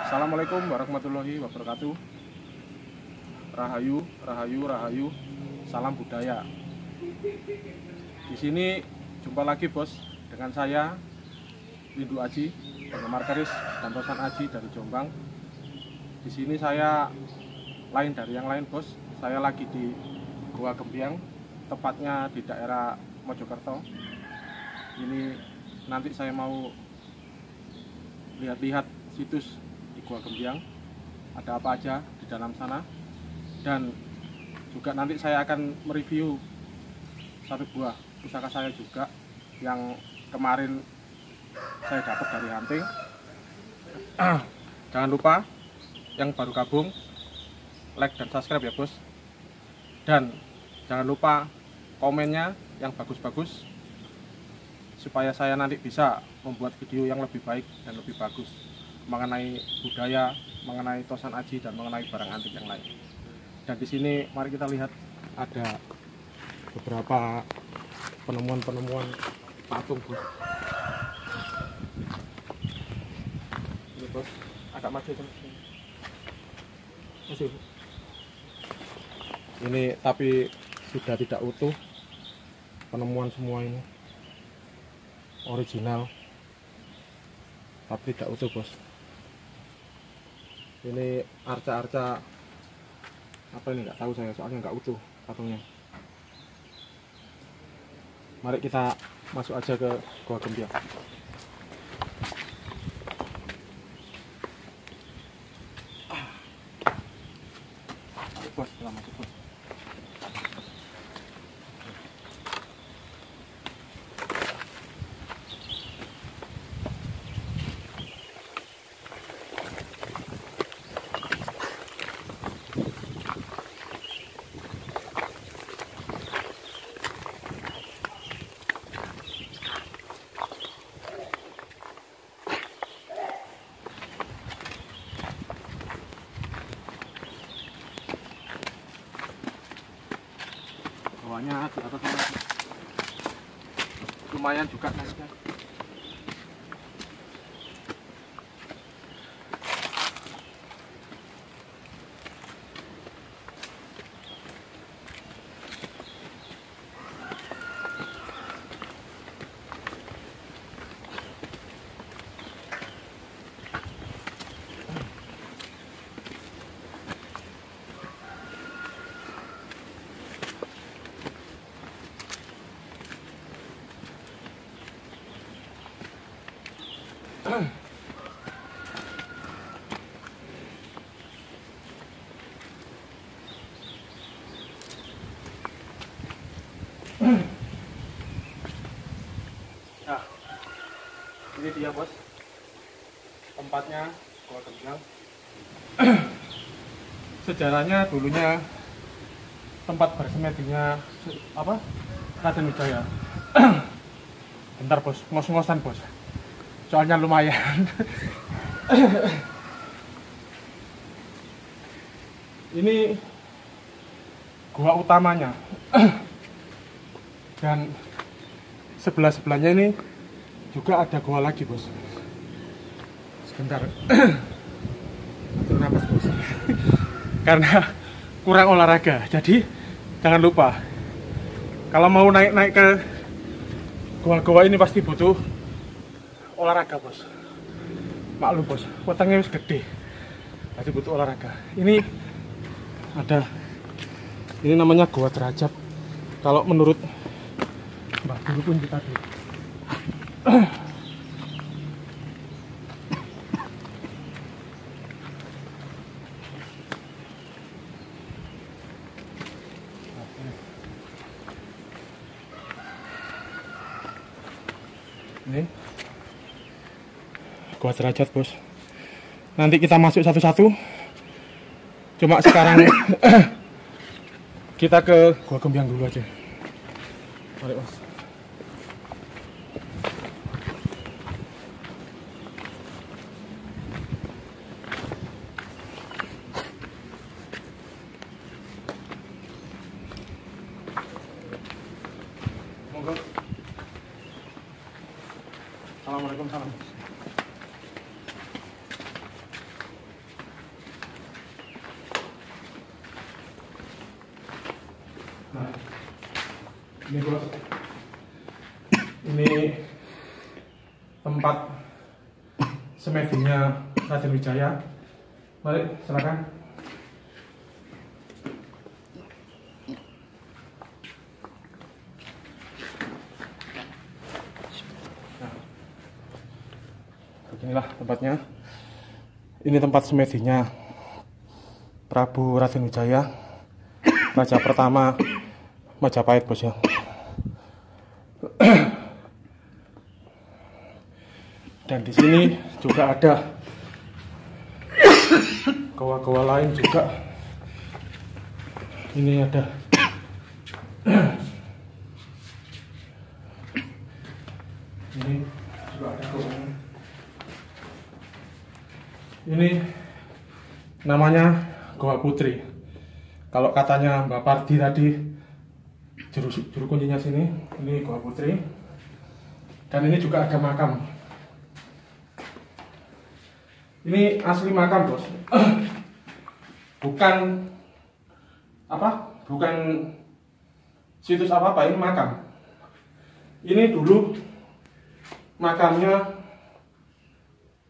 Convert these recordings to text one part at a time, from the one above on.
Assalamualaikum warahmatullahi wabarakatuh. Rahayu, rahayu, rahayu. Salam budaya. Di sini jumpa lagi bos dengan saya Rindu Aji, penggemar keris dan tosan Aji dari Jombang. Di sini saya lain dari yang lain bos. Saya lagi di Gua Gembyang, tepatnya di daerah Mojokerto. Ini nanti saya mau lihat-lihat situs di Gua Gembyang, ada apa aja di dalam sana, dan juga nanti saya akan mereview satu buah pusaka saya juga yang kemarin saya dapat dari hunting. Jangan lupa yang baru gabung like dan subscribe ya bos, dan jangan lupa komennya yang bagus-bagus supaya saya nanti bisa membuat video yang lebih baik dan lebih bagus mengenai budaya, mengenai tosan Aji, dan mengenai barang antik yang lain. Dan di sini mari kita lihat ada beberapa penemuan patung bos. Ini bos, agak maju kan? Maju. Ini tapi sudah tidak utuh, penemuan semua ini original tapi tidak utuh bos. Ini arca-arca apa ini, nggak tahu saya, soalnya nggak utuh patungnya. Mari kita masuk aja ke Gua Gembyang. Bos, kita masuk bos. Bawahnya di atas sana lumayan juga naiknya. Nah, ini dia bos, tempatnya Gua Gembyang. Sejarahnya dulunya tempat bersemedinya apa, Raden Wijaya. Bentar bos, ngos-ngosan bos, soalnya lumayan. Ini gua utamanya. Dan sebelah-sebelahnya ini juga ada gua lagi bos. Sebentar. Kenapa bos? Karena kurang olahraga. Jadi jangan lupa, kalau mau naik ke gua-gua ini pasti butuh olahraga bos. Maklum bos, wetengnya wis gede, jadi butuh olahraga. Ini ada, ini namanya Gua Derajat kalau menurut Mbah Guru pun kita tadi. Ini Gua Derajat bos. Nanti kita masuk satu-satu. Cuma sekarang kita ke Gua Gembyang dulu aja. Mari mas. Monggo. Assalamualaikum. Salam. Ini bos, ini tempat semedinya Raden Wijaya. Mari silakan. Nah, beginilah tempatnya. Ini tempat semedinya Prabu Raden Wijaya, raja pertama Majapahit, bos ya. Dan di sini juga ada goa-goa lain juga. Ini ada ini juga ada goa. Ini namanya Goa Putri. Kalau katanya Mbak Pardi tadi, juru kuncinya sini, ini Goa Putri. Dan ini juga ada makam. Ini asli makam, bos. Bukan apa? Bukan situs apa-apa, ini makam. Ini dulu makamnya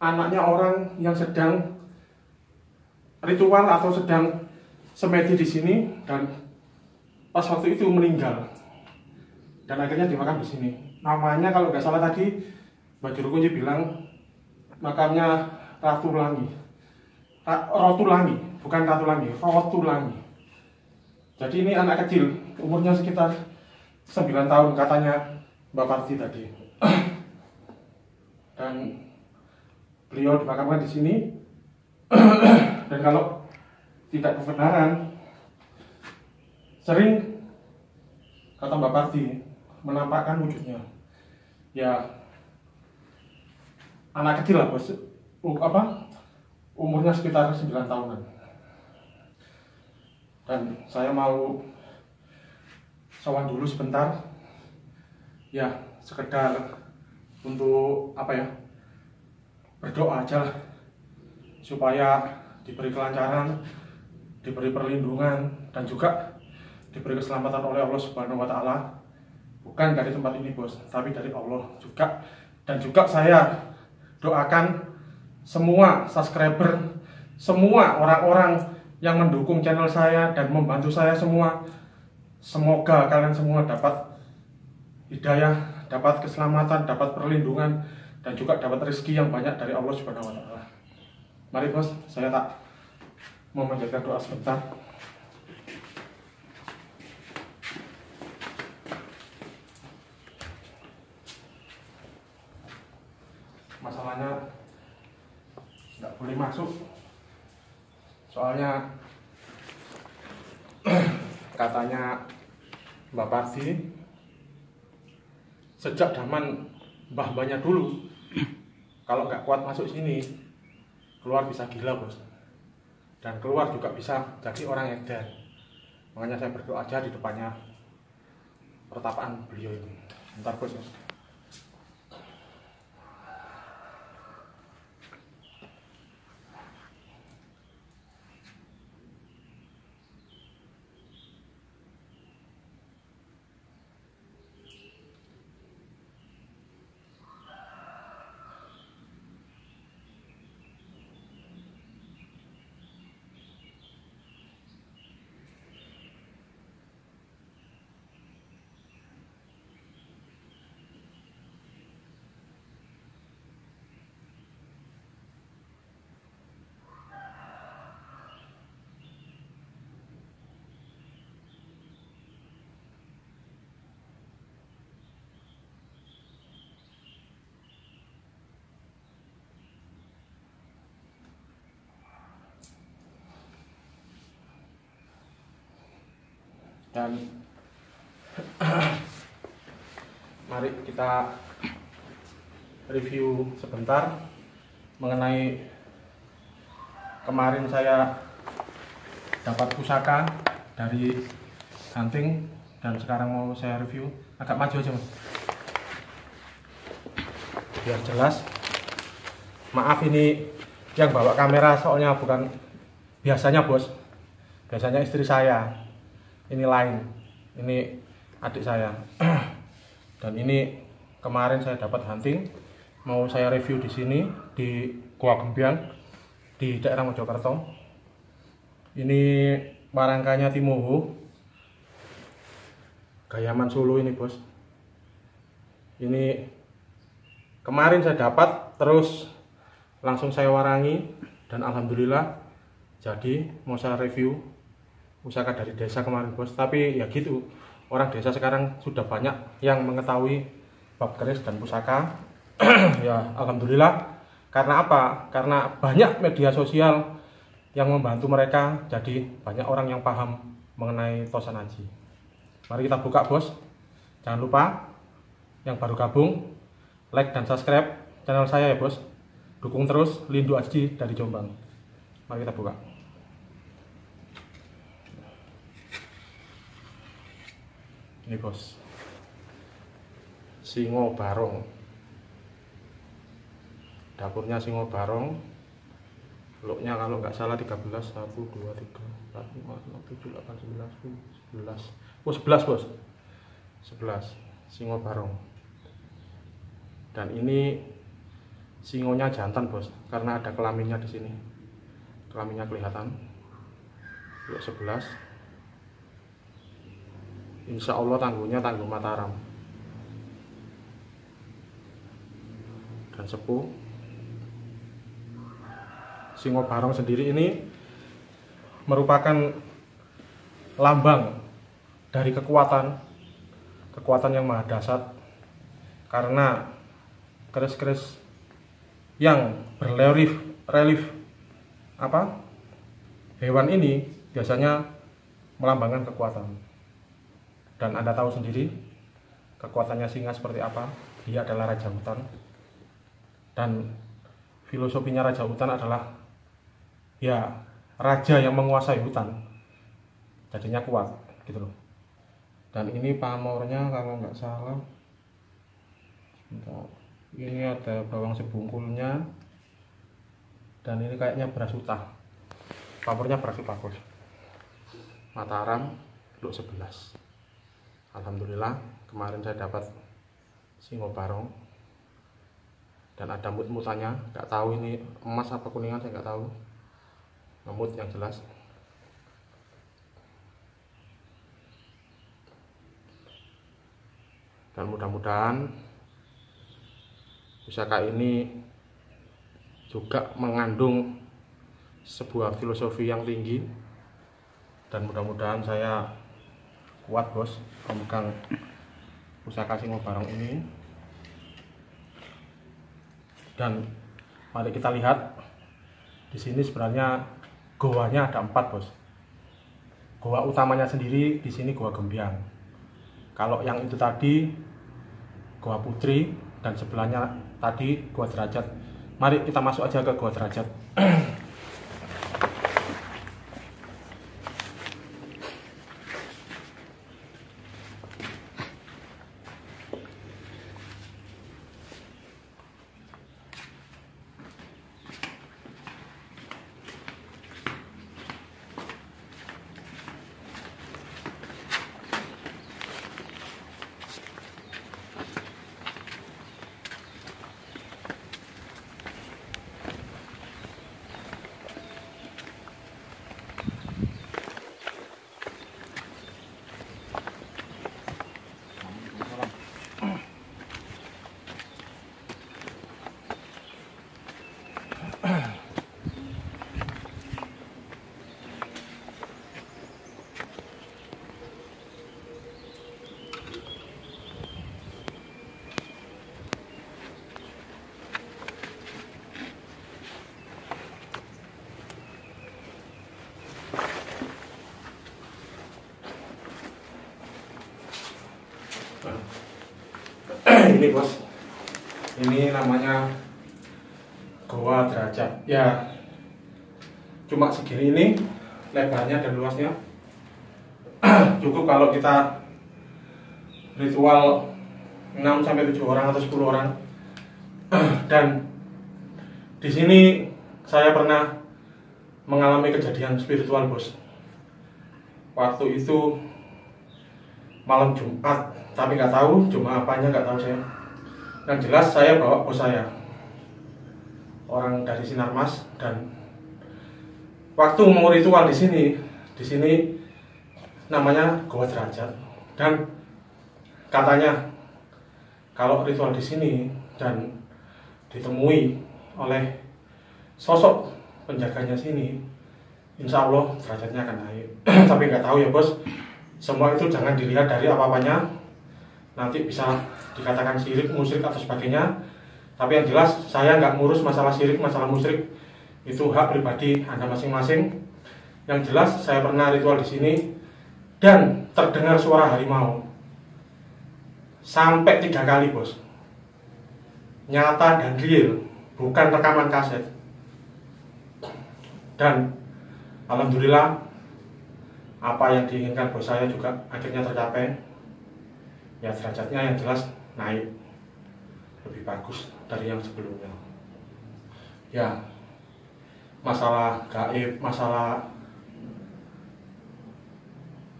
anaknya orang yang sedang ritual atau sedang semedi di sini, dan pas waktu itu meninggal. Dan akhirnya dimakam di sini. Namanya kalau nggak salah tadi Mbak Juru Kunci bilang makamnya Ratulangi. Rotulangi, bukan Ratulangi, Rotulangi. Jadi ini anak kecil, umurnya sekitar 9 tahun katanya Mbak Parti tadi. Dan beliau dimakamkan di sini. Dan kalau tidak kebenaran, sering kata Mbak Parti menampakkan wujudnya. Ya anak kecil lah, bos. Umurnya sekitar 9 tahunan. Dan saya mau sowan dulu sebentar, ya sekedar untuk apa ya, berdoa aja lah, supaya diberi kelancaran, diberi perlindungan, dan juga diberi keselamatan oleh Allah Subhanahu wa Ta'ala. Bukan dari tempat ini, bos, tapi dari Allah juga. Dan juga saya doakan semua subscriber, semua orang-orang yang mendukung channel saya dan membantu saya semua, semoga kalian semua dapat hidayah, dapat keselamatan, dapat perlindungan, dan juga dapat rezeki yang banyak dari Allah Subhanahu wa Ta'ala. Mari, bos, saya tak mau menjaga doa sebentar. Masalahnya nggak boleh masuk, soalnya katanya Mbak Parti sejak zaman mbah-mbahnya dulu, kalau nggak kuat masuk sini, keluar bisa gila, bos. Dan keluar juga bisa jadi orang edan. Makanya saya berdoa aja di depannya pertapaan beliau ini. Bentar, bos. Dan mari kita review sebentar mengenai kemarin saya dapat pusaka dari hunting, dan sekarang mau saya review. Agak maju aja, mas, biar jelas. Maaf ini yang bawa kamera soalnya bukan biasanya, bos. Biasanya istri saya. Ini lain. Ini adik saya. Dan ini kemarin saya dapat hunting, mau saya review di sini di Gua Gembiang di daerah Mojokerto. Ini marangkanya Timoho, Gayaman Solo ini bos. Ini kemarin saya dapat, terus langsung saya warangi dan alhamdulillah jadi mau saya review pusaka dari desa kemarin bos. Tapi ya gitu, orang desa sekarang sudah banyak yang mengetahui bab keris dan pusaka. Ya alhamdulillah. Karena apa? Karena banyak media sosial yang membantu mereka, jadi banyak orang yang paham mengenai Tosan Aji. Mari kita buka bos. Jangan lupa yang baru gabung like dan subscribe channel saya ya bos. Dukung terus Lindu Aji dari Jombang. Mari kita buka. Ini bos, Singo Barong. Dapurnya Singo Barong. Loknya kalau nggak salah 13, 1, 2, 3, 4, 5, 6, 7, 8, 9, 10, 11. Oh 11 bos, 11 Singo Barong. Dan ini singonya jantan bos, karena ada kelaminnya di sini. Kelaminnya kelihatan. Lok 11. Insya Allah tangguhnya tangguh Mataram. Dan sepuh. Singo Barong sendiri ini merupakan lambang dari kekuatan yang maha dahsyat, karena keris-keris yang berrelief hewan ini biasanya melambangkan kekuatan. Dan Anda tahu sendiri kekuatannya singa seperti apa. Dia adalah raja hutan, dan filosofinya raja hutan adalah ya raja yang menguasai hutan, jadinya kuat gitu loh. Dan ini pamornya kalau nggak salah, ini ada bawang sebungkulnya, dan ini kayaknya beras utah. Pamornya beras utah bos. Mataram Lok 11. Alhamdulillah kemarin saya dapat Singo Barong, dan ada mut-mutannya, nggak tahu ini emas apa kuningan, saya nggak tahu. Ngemut yang jelas. Dan mudah-mudahan pusaka ini juga mengandung sebuah filosofi yang tinggi, dan mudah-mudahan saya kuat bos memegang pusaka Singo Barong ini. Dan mari kita lihat di sini sebenarnya goanya ada 4 bos. Goa utamanya sendiri di sini Gua Gembiang. Kalau yang itu tadi Goa Putri, dan sebelahnya tadi Gua Derajat. Mari kita masuk aja ke Gua Derajat. Ini bos, ini namanya Gua Derajat. Ya cuma segini ini lebarnya dan luasnya. Cukup kalau kita ritual 6-7 orang atau 10 orang. Dan di sini saya pernah mengalami kejadian spiritual bos. Waktu itu malam Jumat, tapi nggak tahu Jumat apanya, nggak tahu saya. Yang jelas saya bawa bos saya, orang dari Sinarmas, dan waktu mau ritual di sini namanya Goa Derajat, dan katanya kalau ritual di sini dan ditemui oleh sosok penjaganya sini, insya Allah derajatnya akan naik. Tapi nggak tahu ya bos, semua itu jangan dilihat dari apa-apanya, nanti bisa dikatakan syirik, musyrik atau sebagainya. Tapi yang jelas saya nggak ngurus masalah syirik, masalah musyrik, itu hak pribadi Anda masing-masing. Yang jelas saya pernah ritual di sini dan terdengar suara harimau sampai 3 kali bos, nyata dan real, bukan rekaman kaset. Dan alhamdulillah apa yang diinginkan bos saya juga akhirnya tercapai. Ya derajatnya yang jelas naik, lebih bagus dari yang sebelumnya. Ya masalah gaib, masalah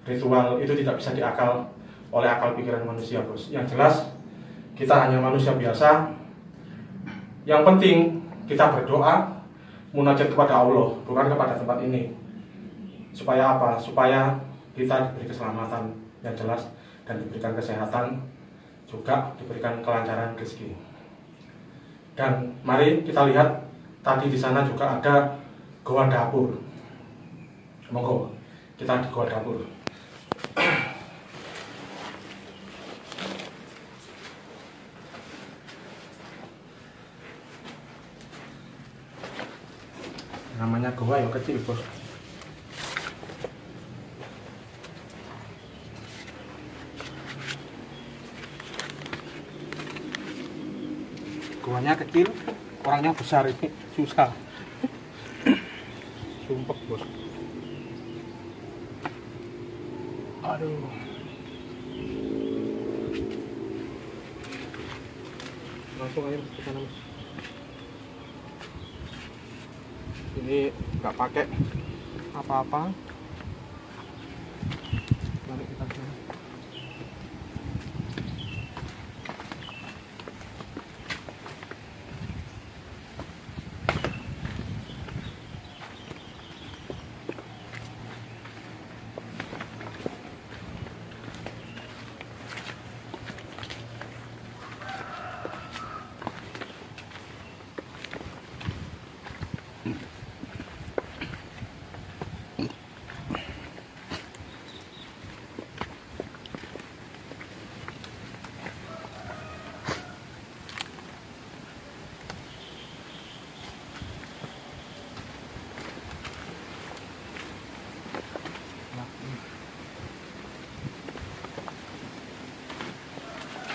ritual itu tidak bisa diakal oleh akal pikiran manusia bos. Yang jelas kita hanya manusia biasa. Yang penting kita berdoa, munajat kepada Allah, bukan kepada tempat ini. Supaya apa? Supaya kita diberi keselamatan yang jelas dan diberikan kesehatan, juga diberikan kelancaran rezeki. Dan mari kita lihat tadi di sana juga ada goa dapur. Monggo kita di goa dapur. Namanya goa yang kecil bos. Goanya kecil, orangnya besar, ini susah. Sumpah bos. Aduh. Langsung aja ke sana mas. Ini nggak pakai apa-apa. Balik kita ke sana.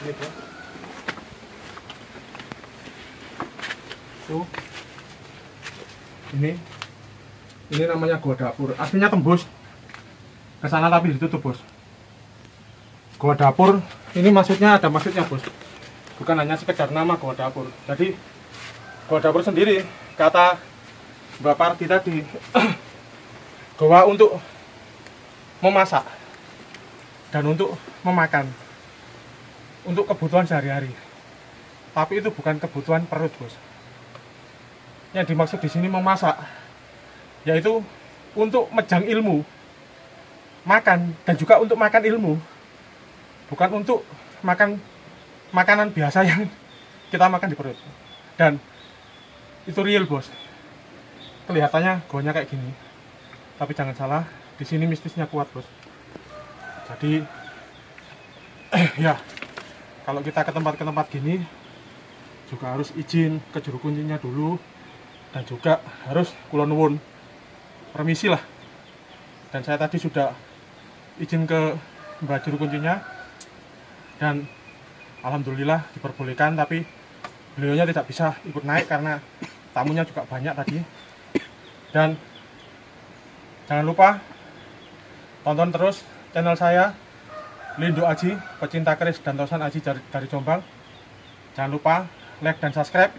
Ini bro. Tuh. Ini namanya goa dapur. Aslinya tembus ke sana tapi ditutup bos. Goa dapur ini maksudnya ada maksudnya bos. Bukan hanya sekedar nama goa dapur. Jadi goa dapur sendiri kata Mbak Parti tadi goa untuk memasak dan untuk memakan, untuk kebutuhan sehari-hari. Tapi itu bukan kebutuhan perut bos. Yang dimaksud di sini memasak, yaitu untuk mejang ilmu, makan, dan juga untuk makan ilmu, bukan untuk makan makanan biasa yang kita makan di perut. Dan itu real bos. Kelihatannya goanya kayak gini, tapi jangan salah, di sini mistisnya kuat bos. Jadi ya kalau kita ke tempat gini juga harus izin ke juru kuncinya dulu, dan juga harus kula nuwun permisi lah. Dan saya tadi sudah izin ke Mbak juru kuncinya dan alhamdulillah diperbolehkan, tapi beliaunya tidak bisa ikut naik karena tamunya juga banyak tadi. Dan jangan lupa tonton terus channel saya, Lindo Aji, pecinta keris dan tosan Aji dari Jombang. Jangan lupa like dan subscribe.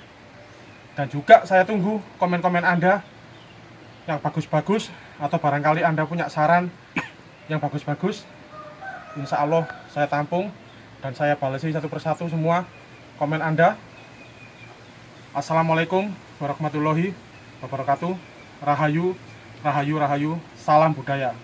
Dan juga saya tunggu komen-komen Anda yang bagus-bagus, atau barangkali Anda punya saran yang bagus-bagus. insya Allah saya tampung dan saya balesi satu persatu semua komen Anda. Assalamualaikum warahmatullahi wabarakatuh. Rahayu, rahayu, rahayu. Salam budaya.